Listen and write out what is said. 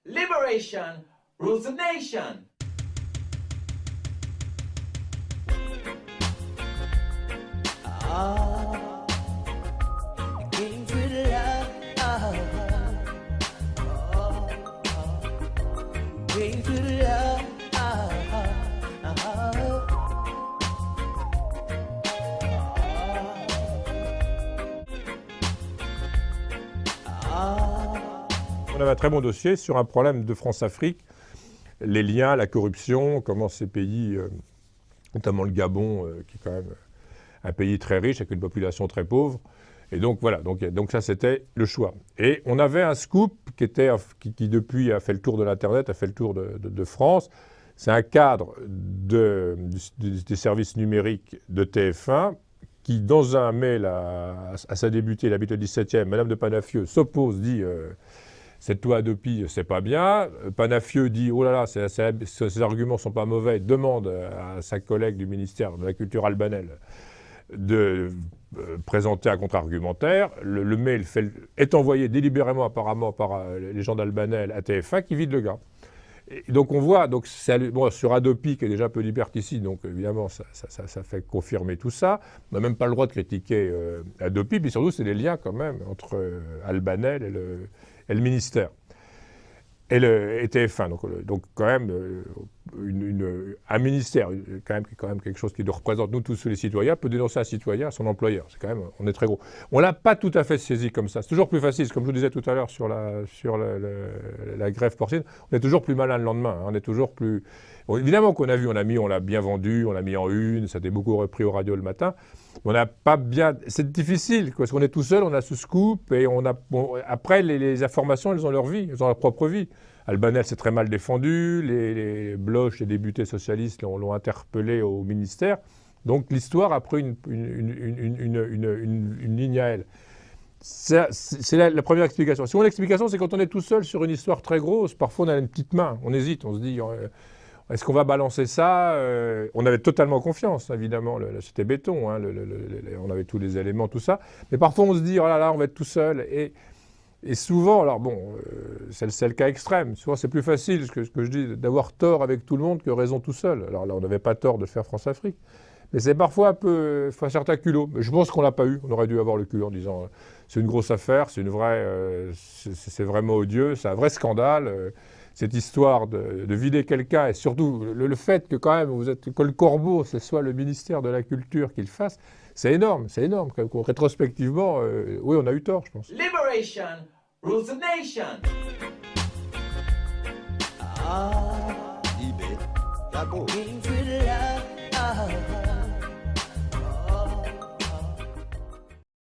Liberation rules the nation. On avait un très bon dossier sur un problème de France-Afrique, les liens, la corruption, comment ces pays, notamment le Gabon, qui est quand même un pays très riche avec une population très pauvre. Et donc voilà, donc ça c'était le choix. Et on avait un scoop qui depuis a fait le tour de l'Internet, a fait le tour de France. C'est un cadre des services numériques de TF1 qui, dans un mail à sa débutée, il habite au 17e, Madame de Panafieux s'oppose, dit cette loi Hadopi, c'est pas bien. Panafieux dit oh là là, ces arguments sont pas mauvais, demande à sa collègue du ministère de la Culture Albanel de présenter un contre-argumentaire. Le mail est envoyé délibérément apparemment par les gens d'Albanel à TF1 qui vide le gars. Et donc on voit, bon, sur Hadopi qui est déjà un peu liberticide, donc évidemment ça fait confirmer tout ça. On n'a même pas le droit de critiquer Hadopi, puis surtout c'est les liens quand même entre Albanel et le ministère. Et TF1, donc quand même un ministère, quand même quelque chose qui nous représente, nous tous les citoyens, peut dénoncer un citoyen à son employeur. C'est quand même, on est très gros. On l'a pas tout à fait saisi comme ça. C'est toujours plus facile, comme je vous disais tout à l'heure sur la grève porcine, on est toujours plus malin le lendemain. On est toujours plus... Bon, évidemment qu'on a vu, on l'a bien vendu, on l'a mis en une, ça a été beaucoup repris aux radios le matin. On n'a pas bien... C'est difficile, parce qu'on est tout seul, on a ce scoop, et après, les informations, elles ont leur vie, elles ont leur propre vie. Albanel s'est très mal défendu, les Bloch, les députés socialistes l'ont interpellé au ministère. Donc l'histoire a pris une ligne à elle. C'est la première explication. La seconde explication, c'est quand on est tout seul sur une histoire très grosse, parfois on a une petite main, on hésite, on se dit... Est-ce qu'on va balancer ça? On avait totalement confiance, évidemment, c'était béton, hein, on avait tous les éléments, tout ça. Mais parfois on se dit, oh là là, on va être tout seul. Et souvent, alors bon, c'est le cas extrême. Souvent c'est plus facile, ce que je dis, d'avoir tort avec tout le monde que raison tout seul. Alors là, on n'avait pas tort de faire France-Afrique. Mais c'est parfois un peu, un certain culot. Mais je pense qu'on ne l'a pas eu. On aurait dû avoir le culot en disant, c'est une grosse affaire, c'est une vraie, c'est vraiment odieux, c'est un vrai scandale. Cette histoire de vider quelqu'un, et surtout le fait que quand même que le corbeau, ce soit le ministère de la Culture qui le fasse, c'est énorme, c'est énorme. Rétrospectivement, oui, on a eu tort, je pense. Liberation rules the nation. Libé, la